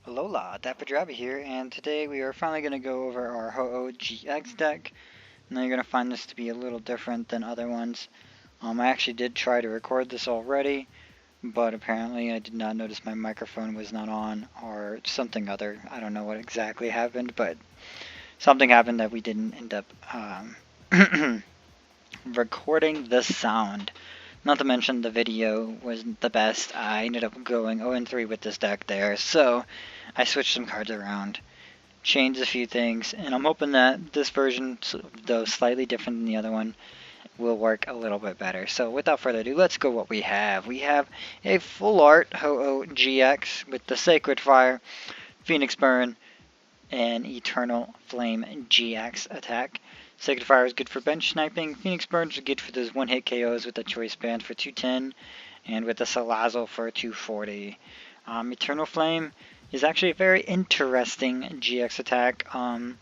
Alola Dapper here, and today we are finally going to go over our Ho-Oh GX deck. Now you're going to find this to be a little different than other ones. I actually did try to record this already, but apparently I did not notice my microphone was not on, or something other. I don't know what exactly happened, but something happened that we didn't end up recording the sound. Not to mention the video wasn't the best. I ended up going 0-3 with this deck there, so I switched some cards around, changed a few things, and I'm hoping that this version, though slightly different than the other one, will work a little bit better. So without further ado, let's go what we have. We have a full art Ho-Oh GX with the Sacred Fire, Phoenix Burn, and Eternal Flame GX attack. Sacred Fire is good for bench sniping. Phoenix Burns is good for those one-hit KOs with the Choice Band for 210, and with the Salazzle for 240. Eternal Flame is actually a very interesting GX attack. You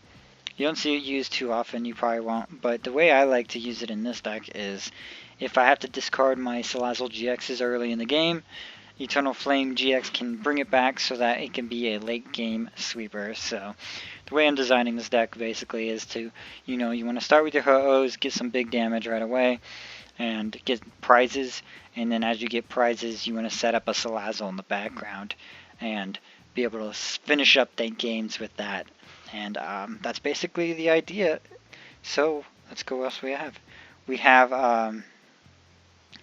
don't see it used too often, you probably won't, but the way I like to use it in this deck is if I have to discard my Salazzle GXs early in the game, Eternal Flame GX can bring it back so that it can be a late game sweeper. So the way I'm designing this deck basically is to, you want to start with your Ho-Ohs, get some big damage right away, and get prizes, and then as you get prizes, you want to set up a Salazzle in the background and be able to finish up the games with that. And that's basically the idea. So let's go what else we have. We have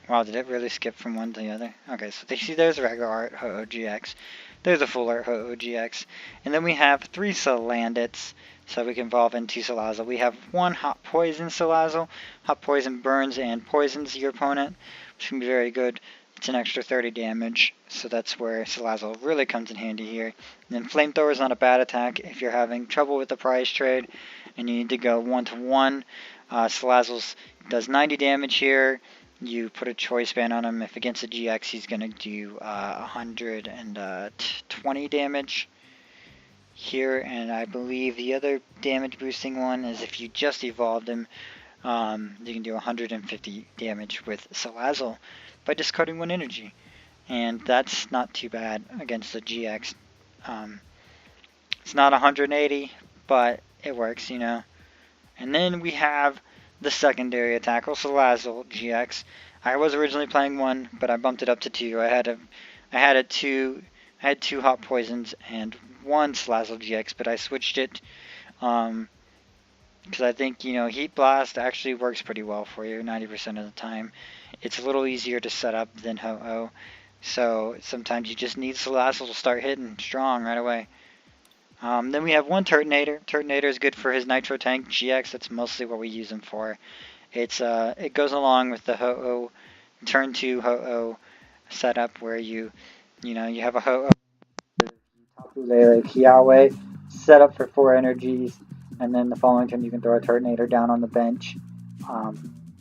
wow, did it really skip from one to the other? Okay, so there's regular art Ho-Oh GX. There's a full art Ho-Oh GX. And then we have 3 Salandits, so we can evolve into Salazzle. We have 1 Hot Poison Salazzle. Hot Poison burns and poisons your opponent, which can be very good. It's an extra 30 damage, so that's where Salazzle really comes in handy here. And then Flamethrower is not a bad attack if you're having trouble with the prize trade and you need to go 1-to-1. Salazzle does 90 damage here. You put a Choice Band on him. If against a GX, he's going to do 120 damage here. And I believe the other damage boosting one is if you just evolved him, you can do 150 damage with Salazzle by discarding 1 energy. And that's not too bad against the GX. It's not 180, but it works, And then we have the secondary attack, Salazzle GX. I was originally playing 1, but I bumped it up to 2. I had 2 Hot Poisons and 1 Salazzle GX, but I switched it because I think Heat Blast actually works pretty well for you 90% of the time. It's a little easier to set up than Ho-Oh, so sometimes you just need Salazzle to start hitting strong right away. Then we have 1 Turtonator. Turtonator is good for his Nitro Tank GX. That's mostly what we use him for. It goes along with the Ho-Oh turn 2 Ho-Oh setup where you have a Ho-Oh, Tapu Lele Kiawe set up for 4 energies, and then the following turn you can throw a Turtonator down on the bench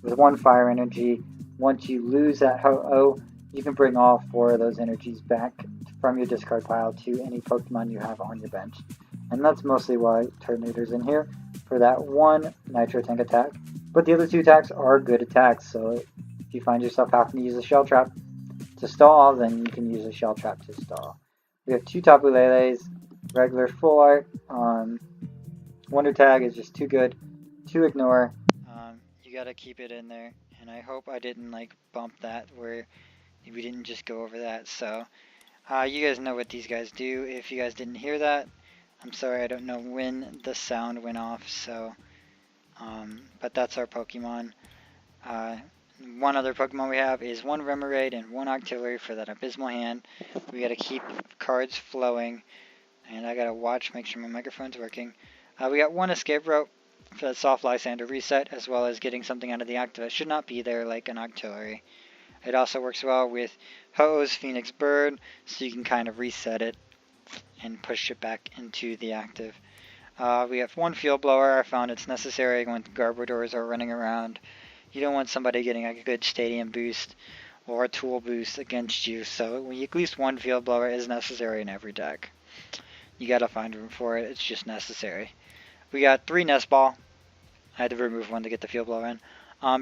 with 1 fire energy. Once you lose that Ho-Oh, you can bring all 4 of those energies back from your discard pile to any Pokemon you have on your bench. And that's mostly why Turtonator's in here, for that 1 Nitro Tank attack. But the other 2 attacks are good attacks, so if you find yourself having to use a Shell Trap to stall, then you can use a Shell Trap to stall. We have 2 Tapu Lele's, regular full art. Wonder Tag is just too good to ignore. You gotta keep it in there, and I hope I didn't bump that where we didn't just go over that. So you guys know what these guys do. If you guys didn't hear that, I'm sorry, I don't know when the sound went off. So but that's our Pokemon. One other Pokemon we have is 1 Remoraid and 1 Octillery for that Abysmal Hand. We gotta keep cards flowing, and I gotta make sure my microphone's working. We got 1 Escape Rope for that Soft Lysander reset, as well as getting something out of the active that should not be there, like an Octillery. It also works well with Ho-Oh's Phoenix Bird, so you can kind of reset it and push it back into the active. We have 1 Field Blower. I found it's necessary when Garbodors are running around. You don't want somebody getting a good Stadium boost or a Tool boost against you, so at least 1 Field Blower is necessary in every deck. You gotta find room for it. It's just necessary. We got 3 Nest Ball. I had to remove 1 to get the Field Blower in,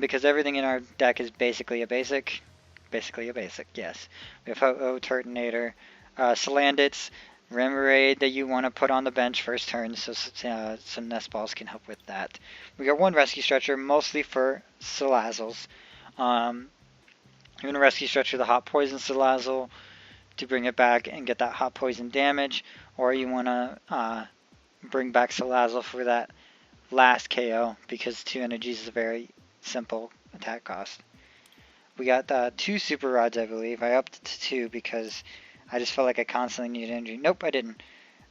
because everything in our deck is basically a basic. Basically a basic, yes. We have Ho-Oh, Turtonator, Salandits, Remoraid that you want to put on the bench first turn, so some nest balls can help with that. We got one rescue stretcher, mostly for Salazzles. You want to rescue stretcher the hot poison Salazzle to bring it back and get that hot poison damage, or you want to bring back Salazzle for that last KO, because 2 energies is a very simple attack cost. We got 2 Super Rods, I believe. I upped it to 2 because I just felt like I constantly needed energy. Nope, I didn't.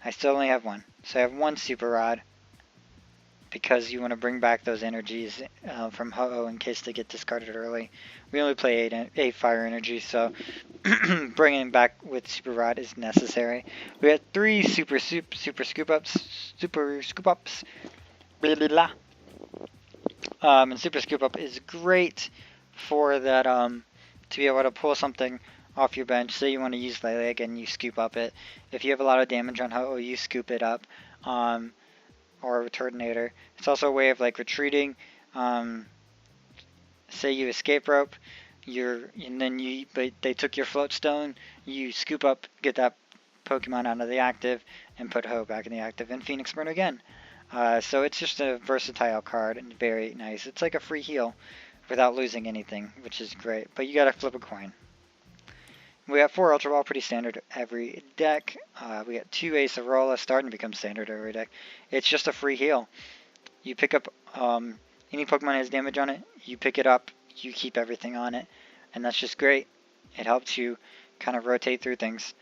I still only have 1. So I have 1 Super Rod because you want to bring back those energies from Ho-Oh in case they get discarded early. We only play 8 fire energy, so bringing back with Super Rod is necessary. We had 3 Super Scoop Ups. Blah, blah, blah. And Super Scoop Up is great for that, to be able to pull something off your bench. Say you want to use Lele again, you scoop up it. If you have a lot of damage on Ho-Oh, you scoop it up. Or a Turtonator. It's also a way of like retreating. Say you escape rope, but they took your float stone. You scoop up, get that Pokemon out of the active, and put Ho back in the active, and Phoenix Burn again. So it's just a versatile card and very nice. It's like a free heal without losing anything, which is great. But you gotta flip a coin. We have 4 Ultra Ball, pretty standard every deck. We got 2 Acerola, starting to become standard every deck. It's just a free heal. You pick up any Pokemon that has damage on it, you pick it up, you keep everything on it, and that's just great. It helps you kind of rotate through things.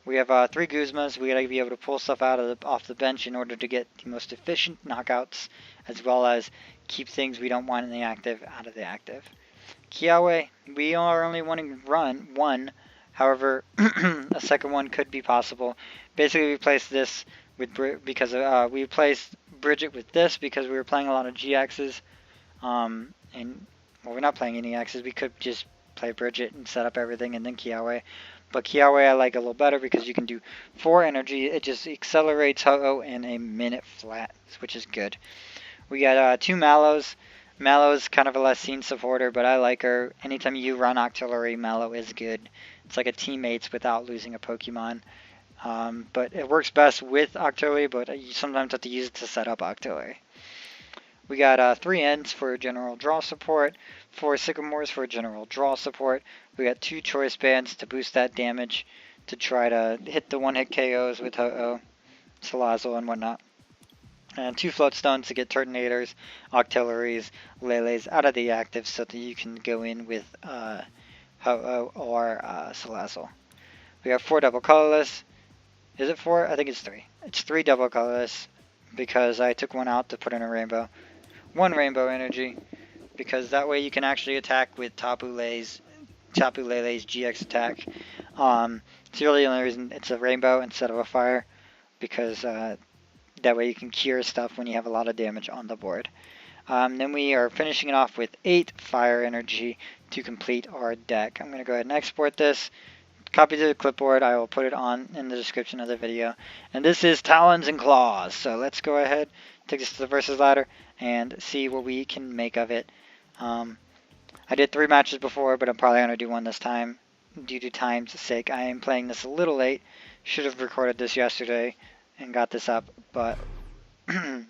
We have 3 Guzmas. We gotta be able to pull stuff off the bench in order to get the most efficient knockouts, as well as keep things we don't want in the active out of the active. Kiawe, we are only wanting one. However, a second one could be possible. Basically, we placed this with we placed Bridget with this because we were playing a lot of GXs. And well, we're not playing any X's. We could just play Bridget and set up everything and then Kiawe. But Kiawe I like a little better because you can do 4 energy. It just accelerates Ho-Oh in a minute flat, which is good. We got 2 Mallows. Mallow's kind of a less seen supporter, but I like her. Anytime you run Octillery, Mallow is good. It's like a teammates without losing a Pokemon. But it works best with Octillery, but you sometimes have to use it to set up Octillery. We got 3 Ents for general draw support, 4 Sycamores for general draw support. We got 2 Choice Bands to boost that damage to try to hit the one-hit KOs with Ho-Oh, Salazzle, and whatnot. And 2 Float Stones to get Turtonators, Octilleries, Leles out of the active so that you can go in with Ho-Oh or Salazzle. We have 4 double colorless. Is it 4? I think it's 3. It's 3 double colorless because I took one out to put in a rainbow. 1 rainbow energy because that way you can actually attack with Tapu Lele's GX attack. It's really the only reason it's a rainbow instead of a fire, because that way you can cure stuff when you have a lot of damage on the board. Then we are finishing it off with 8 fire energy to complete our deck. I'm going to go ahead and export this, copy to the clipboard. I will put it on in the description of the video. And this is Talons and Claws. So let's go ahead, take this to the versus ladder, and see what we can make of it. I did 3 matches before, but I'm probably going to do 1 this time due to time's sake. I am playing this a little late. Should have recorded this yesterday and got this up, but I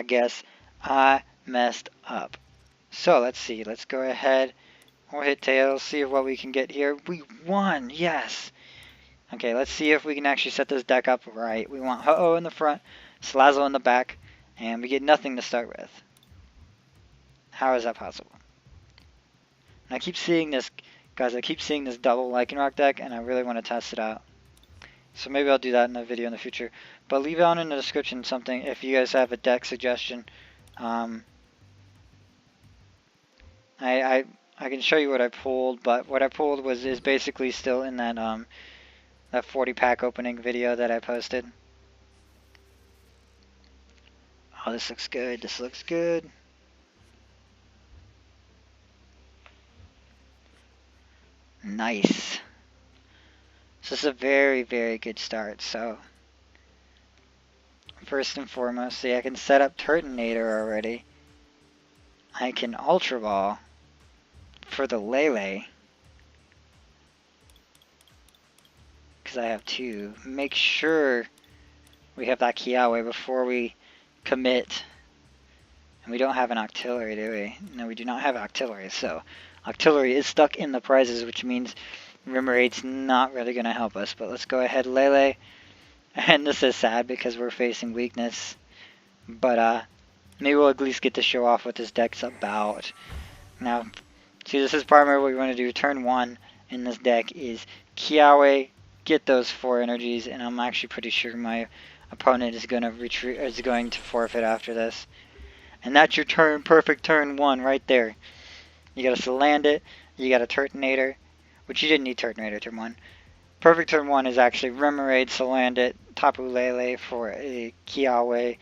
guess I messed up. So let's see. Let's go ahead. We'll hit tails, see what we can get here. We won! Yes! Okay, let's see if we can actually set this deck up right. We want Ho-Oh in the front, Salazzle in the back, and we get nothing to start with. How is that possible? And I keep seeing this, guys, I keep seeing this double Lycanroc deck, and I really want to test it out. So maybe I'll do that in a video in the future. But leave down in the description something if you guys have a deck suggestion. I can show you what I pulled, but what I pulled is basically still in that that 40-pack opening video that I posted. Oh, this looks good. This looks good. Nice. So this is a very, very good start. So first and foremost, see, I can set up Turtonator already. I can Ultra Ball for the Lele. because I have 2. Make sure we have that Kiawe before we commit. And we don't have an Octillery, do we? No, we do not have Octillery, so Octillery is stuck in the prizes, which means Remoraid's not really going to help us. But let's go ahead, Lele. And this is sad because we're facing weakness. But maybe we'll at least get to show off what this deck's about. Now, see, this is primarily what we want to do. Turn 1 in this deck is Kiawe, get those 4 energies, and I'm actually pretty sure my opponent is going to forfeit after this. And that's your turn, perfect turn 1 right there. You got a Salandit, you got a Turtonator, which you didn't need Turtonator turn 1. Perfect turn 1 is actually Remoraid, Salandit, Tapu Lele for a Kiawe,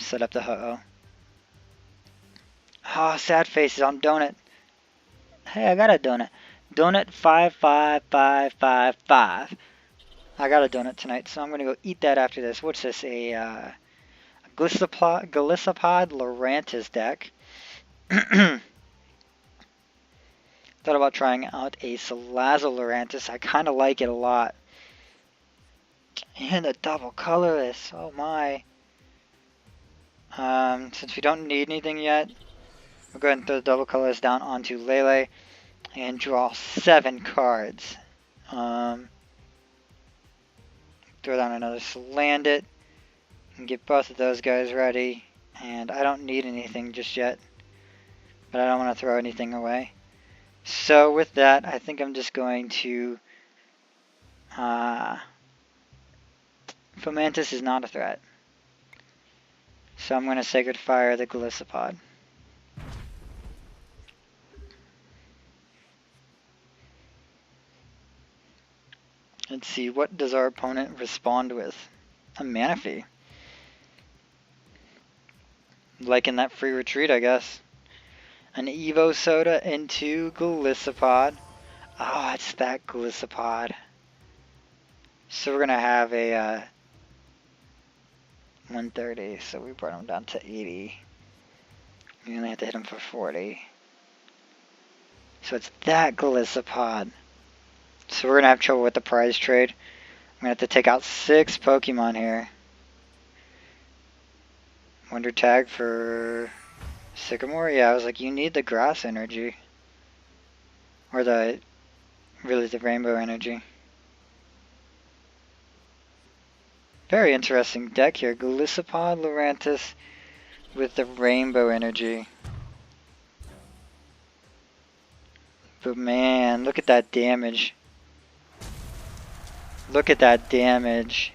set up the ho-oh. Oh, sad faces on donut. Hey, I got a donut. Donut 55555. I got a donut tonight, so I'm going to go eat that after this. What's this? A Golisopod Lurantis deck. Thought about trying out a Salazzle Lurantis. I kind of like it a lot. And a double colorless. Oh my. Since we don't need anything yet, we'll go ahead and throw the double colorless down onto Lele and draw 7 cards. Throw down another Salandit and get both of those guys ready. And I don't need anything just yet, but I don't want to throw anything away. So with that, I think I'm just going to... Fomantis is not a threat. So I'm going to Sacred Fire the Golisopod. Let's see, what does our opponent respond with? A Manaphy. Like in that free retreat, I guess. An Evo Soda into Golisopod. Oh, it's that Golisopod. So we're going to have a 130, so we brought him down to 80. We only have to hit him for 40. So it's that Golisopod. So we're going to have trouble with the prize trade. I'm going to have to take out 6 Pokemon here. Wonder Tag for Sycamore? Yeah, I was like, you need the grass energy. Or really the rainbow energy. Very interesting deck here. Golisopod Lurantis with the rainbow energy. But man, look at that damage. Look at that damage.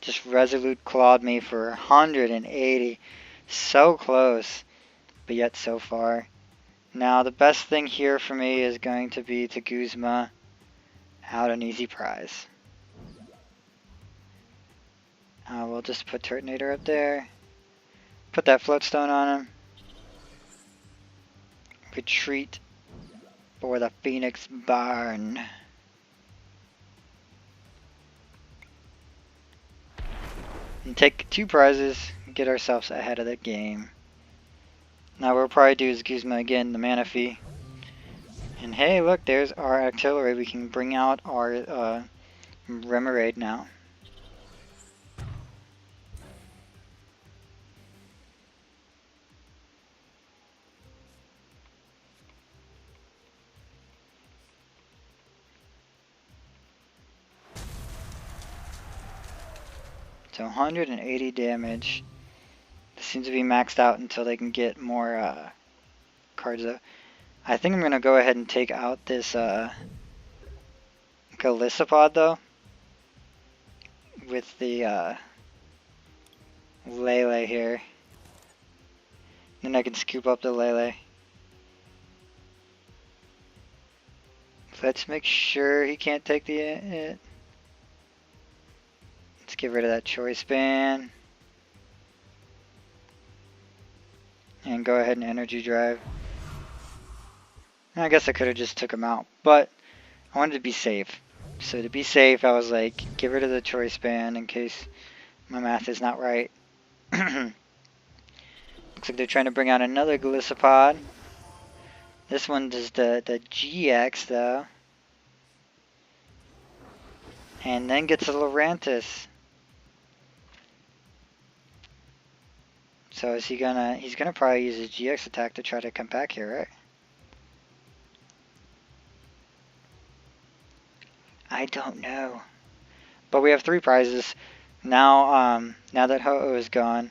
Just Resolute clawed me for 180. So close, but yet so far. Now the best thing here for me is going to be to Guzma out an easy prize. We'll just put Turtonator up there. Put that Float Stone on him. Retreat for the Phoenix Barn. And take 2 prizes, get ourselves ahead of the game. Now what we'll probably do is Guzma again, the Manaphy. And hey, look, there's our Octillery. We can bring out our Remoraid now. So 180 damage. This seems to be maxed out until they can get more cards though. I think I'm going to go ahead and take out this Golisopod though. With the Lele here. Then I can scoop up the Lele. Let's make sure he can't take the it. Let's get rid of that Choice Band. And go ahead and Energy Drive. I guess I could have just took him out, but I wanted to be safe. So to be safe, I was like, get rid of the Choice Band in case my math is not right. Looks like they're trying to bring out another Golisopod. This one does the GX though. And then gets a Lurantis. So is he gonna, he's gonna probably use his GX attack to try to come back here, right? I don't know. But we have 3 prizes. Now, now that Ho-Oh is gone,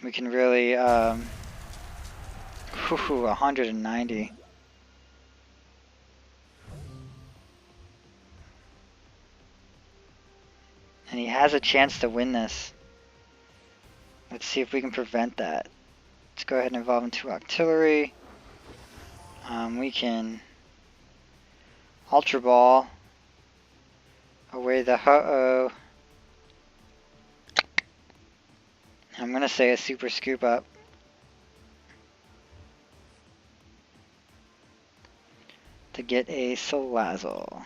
we can really, 190. And he has a chance to win this. Let's see if we can prevent that. Let's go ahead and evolve into Octillery. We can Ultra Ball away the Ho-Oh. I'm going to say a Super Scoop Up. To get a Salazzle.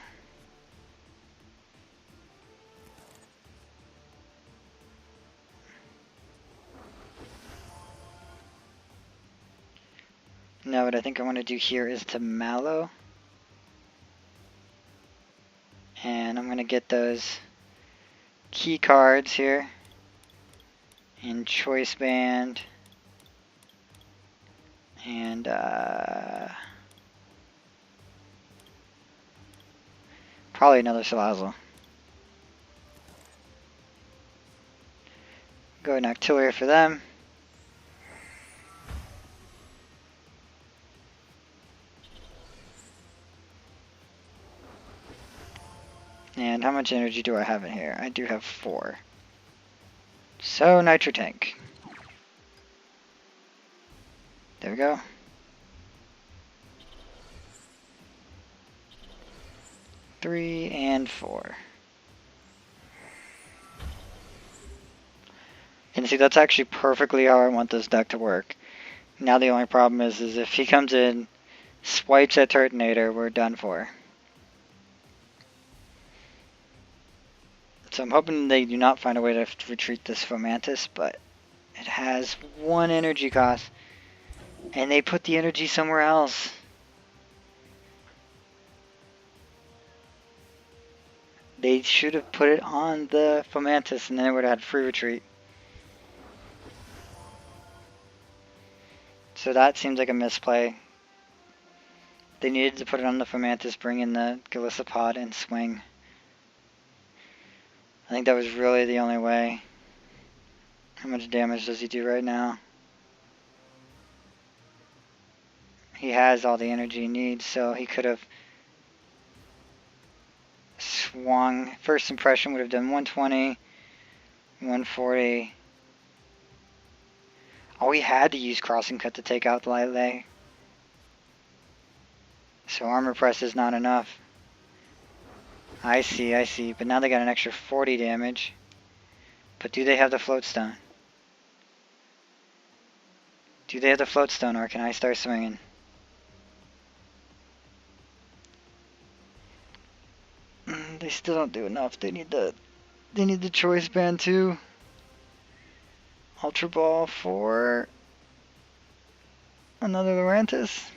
Now what I think I want to do here is to Mallow. And I'm going to get those key cards here. And Choice Band. And probably another Salazzle. Go ahead and Octillery for them. And how much energy do I have in here? I do have 4. So, Nitro Tank. There we go. 3 and 4. And see, that's actually perfectly how I want this deck to work. Now the only problem is if he comes in, swipes at Turtonator, we're done for. So I'm hoping they do not find a way to retreat this Fomantis, but it has 1 energy cost. And they put the energy somewhere else. They should have put it on the Fomantis and then it would have had free retreat. So that seems like a misplay. They needed to put it on the Fomantis, bring in the Golisopod and swing. I think that was really the only way. How much damage does he do right now? He has all the energy he needs, so he could have swung. First impression would have done 120, 140. Oh, he had to use Crossing Cut to take out the Lele. So Armor Press is not enough. I see. But now they got an extra 40 damage. But do they have the Float Stone? Do they have the Float Stone, or can I start swinging? They still don't do enough. They need the Choice Band too. Ultra Ball for another Lurantis.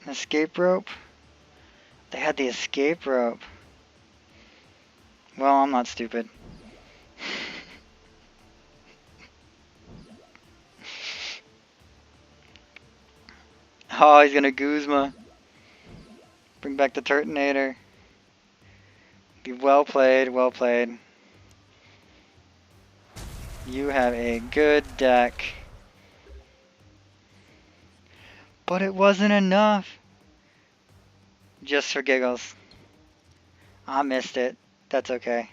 Escape Rope. They had the Escape Rope. Well, I'm not stupid. Oh, he's gonna Guzma. Bring back the Turtonator. Be well played, well played. You have a good deck. But it wasn't enough. Just for giggles. I missed it. That's okay.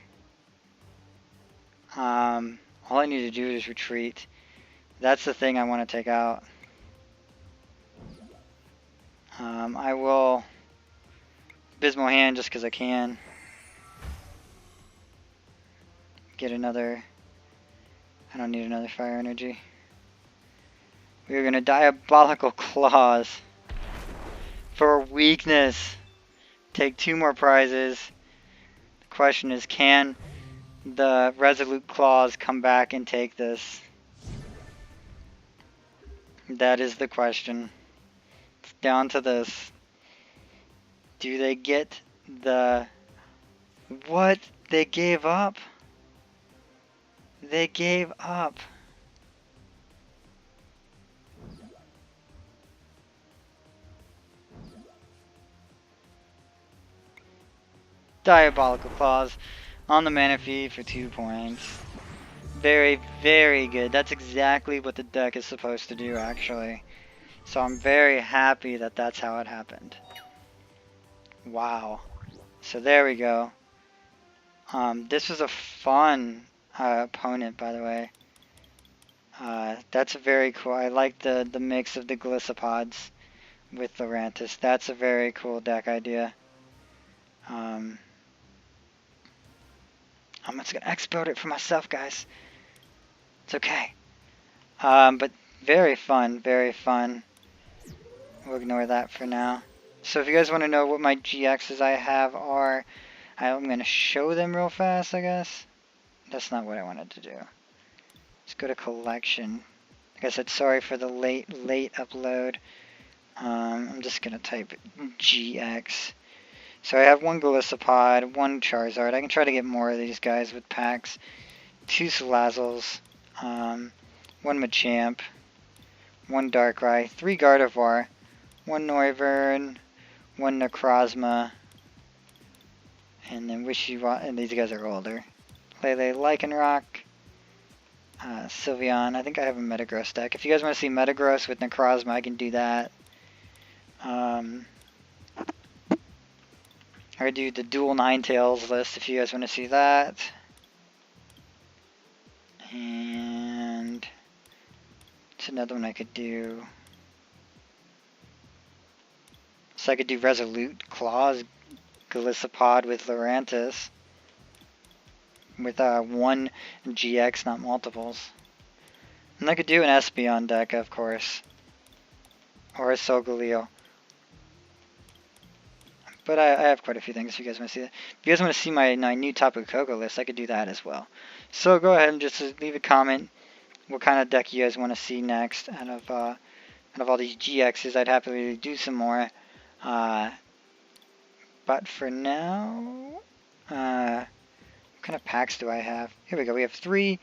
All I need to do is retreat. That's the thing I want to take out. I will Abysmal Hand just because I can. Get another. I don't need another Fire Energy. We're going to Diabolical Claws for weakness. Take 2 more prizes. The question is, can the Resolute Claws come back and take this? That is the question. It's down to this. Do they get the... What? They gave up? They gave up. Diabolical Claws on the Manaphy for 2 points. Very, very good. That's exactly what the deck is supposed to do, actually. So I'm very happy that that's how it happened. Wow. So there we go. This was a fun opponent, by the way. That's very cool. I like the mix of the Glissopods with Lurantis. That's a very cool deck idea. I'm just going to export it for myself, guys. It's okay. But very fun, very fun. We'll ignore that for now. So if you guys want to know what my GXs I have are, I'm going to show them real fast, I guess. That's not what I wanted to do. Let's go to collection. Like I said, sorry for the late upload. I'm just going to type GX. So I have one Golisopod, one Charizard. I can try to get more of these guys with packs. 2 Salazzles, 1 Machamp, 1 Darkrai, 3 Gardevoir, 1 Noivern, 1 Necrozma, and then Wishiwa, and these guys are older. Lele, Lycanroc, Sylveon. I think I have a Metagross deck. If you guys want to see Metagross with Necrozma, I can do that. I could do the dual Ninetales list if you guys want to see that. And it's another one I could do. So I could do Resolute Claws Golisopod with Lurantis. With 1 GX, not multiples. And I could do an Espeon deck, of course. Or a Solgaleo. But I have quite a few things if you guys want to see that. If you guys want to see my new Tapu Koko list, I could do that as well. So go ahead and just leave a comment what kind of deck you guys want to see next out of all these GXs. I'd happily do some more. But for now, what kind of packs do I have? Here we go. We have 3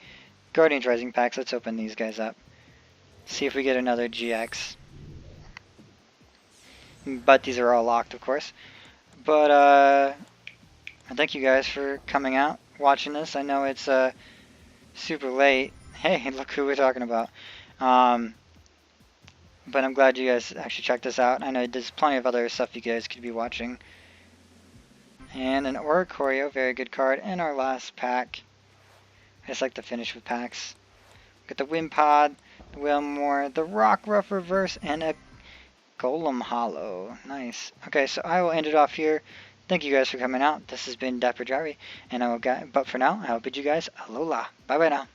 Guardians Rising packs. Let's open these guys up. See if we get another GX. But these are all locked, of course. But thank you guys for coming out, watching this. I know it's super late. Hey, look who we're talking about. But I'm glad you guys actually checked this out. I know there's plenty of other stuff you guys could be watching. And an Oricorio, very good card. And our last pack. I just like to finish with packs. Got the Wimpod, the Wilmore, the Rockruff Reverse, and a Golem Hollow. Nice. Okay, so I will end it off here. Thank you guys for coming out. This has been DapperDraby, and but for now, I will bid you guys alola. Bye bye now.